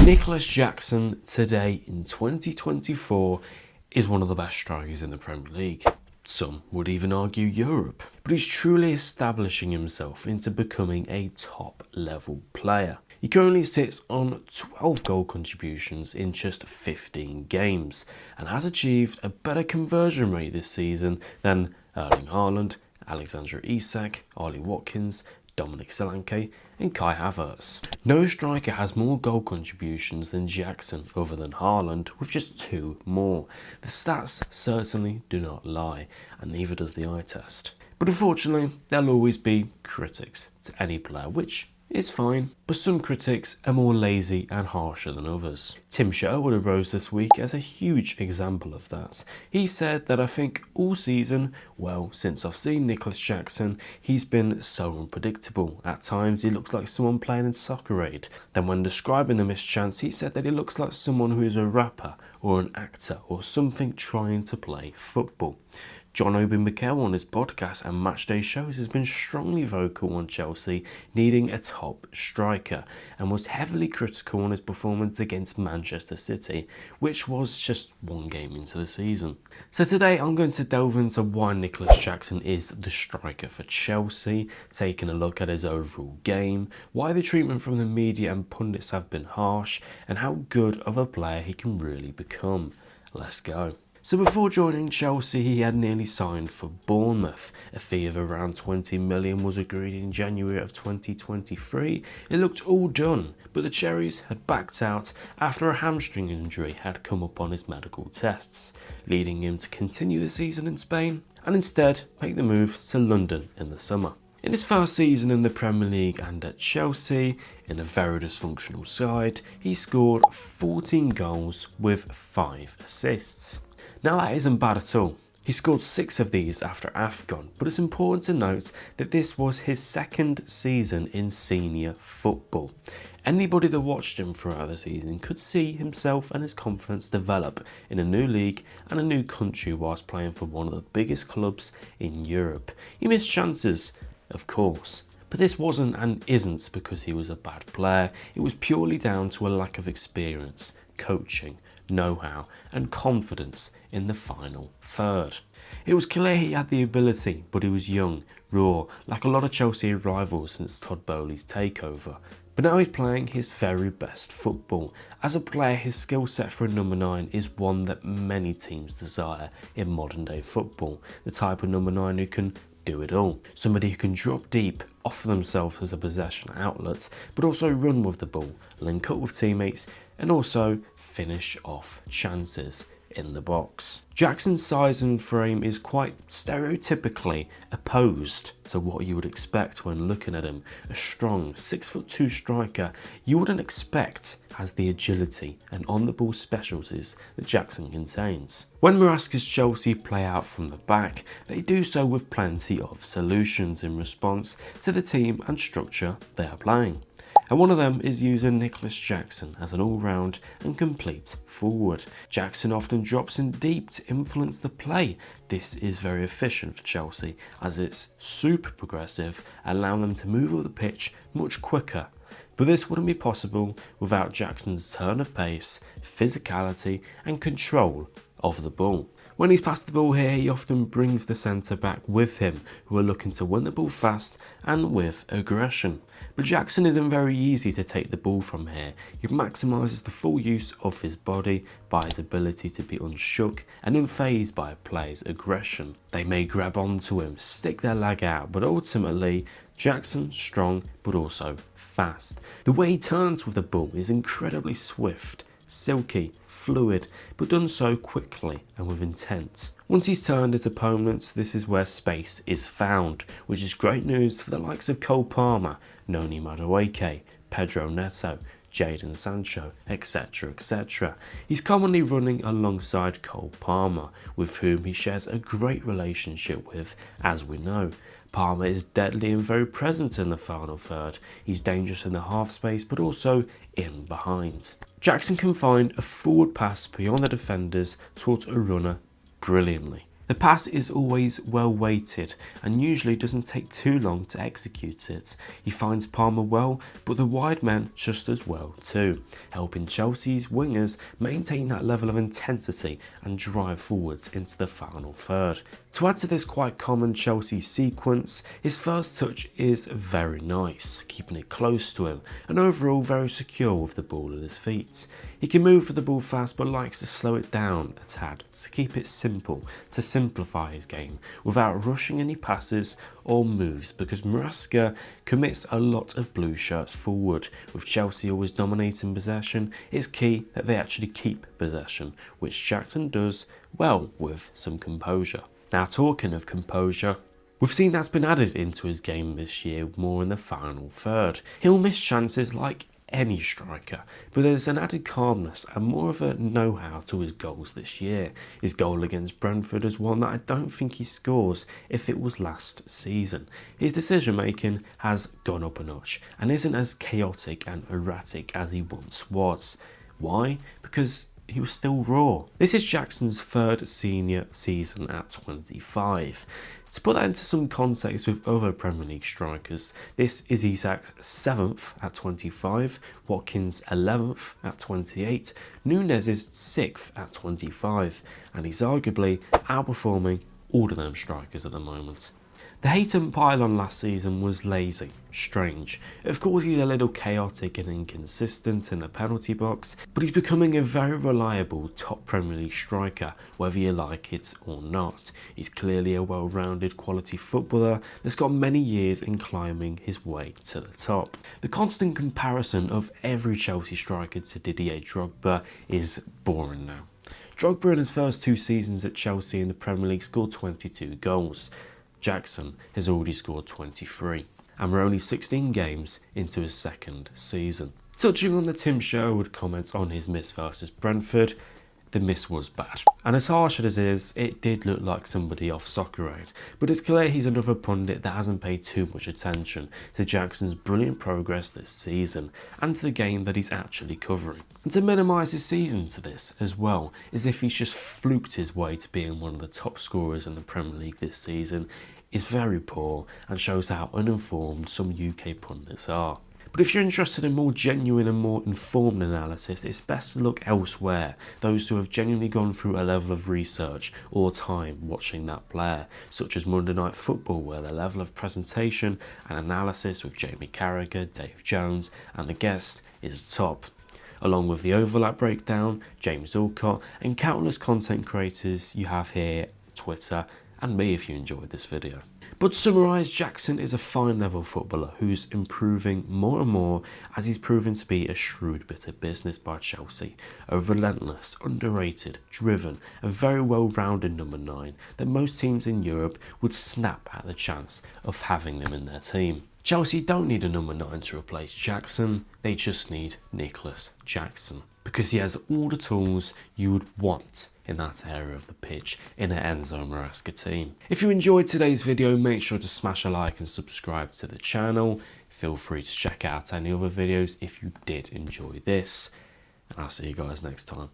Nicolas Jackson today in 2024 is one of the best strikers in the Premier League. Some would even argue Europe, but he's truly establishing himself into becoming a top level player. He currently sits on 12 goal contributions in just 15 games and has achieved a better conversion rate this season than Erling Haaland, Alexander Isak, Ollie Watkins, Dominic Solanke and Kai Havertz. No striker has more goal contributions than Jackson other than Haaland, with just 2 more. The stats certainly do not lie, and neither does the eye test. But unfortunately, there'll always be critics to any player, which is fine, but some critics are more lazy and harsher than others. Tim Sherwood arose this week as a huge example of that. He said that I think all season, well, since I've seen Nicolas Jackson, he's been so unpredictable. At times he looks like someone playing in Soccer Aid. Then when describing the mischance, he said that he looks like someone who is a rapper or an actor or something trying to play football. John Obi Mikel on his podcast and matchday shows has been strongly vocal on Chelsea needing a top striker and was heavily critical on his performance against Manchester City, which was just 1 game into the season. So today I'm going to delve into why Nicolas Jackson is the striker for Chelsea, taking a look at his overall game, why the treatment from the media and pundits have been harsh, and how good of a player he can really become. Let's go. So before joining Chelsea, he had nearly signed for Bournemouth. A fee of around 20 million was agreed in January of 2023. It looked all done, but the Cherries had backed out after a hamstring injury had come up on his medical tests, leading him to continue the season in Spain and instead make the move to London in the summer. In his first season in the Premier League and at Chelsea, in a very dysfunctional side, he scored 14 goals with 5 assists. Now that isn't bad at all. He scored 6 of these after AFCON, but it's important to note that this was his 2nd season in senior football. Anybody that watched him throughout the season could see himself and his confidence develop in a new league and a new country whilst playing for one of the biggest clubs in Europe. He missed chances, of course, but this wasn't and isn't because he was a bad player. It was purely down to a lack of experience, coaching, know-how and confidence in the final third. It was clear he had the ability, but he was young, raw, like a lot of Chelsea rivals since Todd Bowley's takeover. But now he's playing his very best football. As a player, his skill set for a number 9 is one that many teams desire in modern day football. The type of number 9 who can do it all. Somebody who can drop deep, offer themselves as a possession outlet, but also run with the ball, link up with teammates, and also finish off chances in the box. Jackson's size and frame is quite stereotypically opposed to what you would expect when looking at him. A strong 6'2" striker you wouldn't expect has the agility and on-the-ball specialties that Jackson contains. When Maresca's Chelsea play out from the back, they do so with plenty of solutions in response to the team and structure they are playing. And one of them is using Nicolas Jackson as an all-round and complete forward. Jackson often drops in deep to influence the play. This is very efficient for Chelsea as it's super progressive, allowing them to move over the pitch much quicker. But this wouldn't be possible without Jackson's turn of pace, physicality and control of the ball. When he's passed the ball here, he often brings the centre-back with him, who are looking to win the ball fast and with aggression. But Jackson isn't very easy to take the ball from here. He maximises the full use of his body by his ability to be unshook and unfazed by a player's aggression. They may grab onto him, stick their leg out, but ultimately, Jackson's strong but also fast. The way he turns with the ball is incredibly swift, silky, fluid, but done so quickly and with intent. Once he's turned his opponents, this is where space is found, which is great news for the likes of Cole Palmer, Noni Madueke, Pedro Neto, Jadon Sancho, etc, etc. He's commonly running alongside Cole Palmer, with whom he shares a great relationship with, as we know. Palmer is deadly and very present in the final third. He's dangerous in the half space, but also in behind. Jackson can find a forward pass beyond the defenders towards a runner brilliantly. The pass is always well weighted and usually doesn't take too long to execute it. He finds Palmer well, but the wide men just as well too, helping Chelsea's wingers maintain that level of intensity and drive forwards into the final third. To add to this quite common Chelsea sequence, his first touch is very nice, keeping it close to him and overall very secure with the ball at his feet. He can move for the ball fast but likes to slow it down a tad to keep it simple, to simplify his game without rushing any passes or moves, because Maresca commits a lot of blue shirts forward. With Chelsea always dominating possession, it's key that they actually keep possession, which Jackson does well with some composure. Now, talking of composure, we've seen that's been added into his game this year more in the final third. He'll miss chances like any striker, but there's an added calmness and more of a know-how to his goals this year. His goal against Brentford is one that I don't think he scores if it was last season. His decision making has gone up a notch and isn't as chaotic and erratic as he once was. Why? Because he was still raw. This is Jackson's third senior season at 25. To put that into some context with other Premier League strikers, this is Isak's 7th at 25, Watkins' 11th at 28, Nunez's 6th at 25, and he's arguably outperforming all of them strikers at the moment. The hate and pile-on last season was lazy, strange. Of course he's a little chaotic and inconsistent in the penalty box, but he's becoming a very reliable top Premier League striker, whether you like it or not. He's clearly a well-rounded quality footballer that's got many years in climbing his way to the top. The constant comparison of every Chelsea striker to Didier Drogba is boring now. Drogba in his first 2 seasons at Chelsea in the Premier League scored 22 goals. Jackson has already scored 23, and we're only 16 games into his second season. Touching on the Tim Sherwood comments on his miss versus Brentford, the miss was bad. And as harsh as it is, it did look like somebody off Soccer Aid. But it's clear he's another pundit that hasn't paid too much attention to Jackson's brilliant progress this season and to the game that he's actually covering. And to minimise his season to this as well, as if he's just fluked his way to being one of the top scorers in the Premier League this season, is very poor and shows how uninformed some UK pundits are. But if you're interested in more genuine and more informed analysis, it's best to look elsewhere, those who have genuinely gone through a level of research or time watching that player, such as Monday Night Football, where the level of presentation and analysis with Jamie Carragher, Dave Jones and the guest is top, along with the overlap breakdown, James Alcott and countless content creators you have here, Twitter and me if you enjoyed this video. But to summarise, Jackson is a fine level footballer who's improving more and more as he's proven to be a shrewd bit of business by Chelsea, a relentless, underrated, driven and very well rounded number 9 that most teams in Europe would snap at the chance of having them in their team. Chelsea don't need a number 9 to replace Jackson, they just need Nicolas Jackson, because he has all the tools you would want in that area of the pitch in an Enzo Maresca team. If you enjoyed today's video, make sure to smash a like and subscribe to the channel. Feel free to check out any other videos if you did enjoy this, and I'll see you guys next time.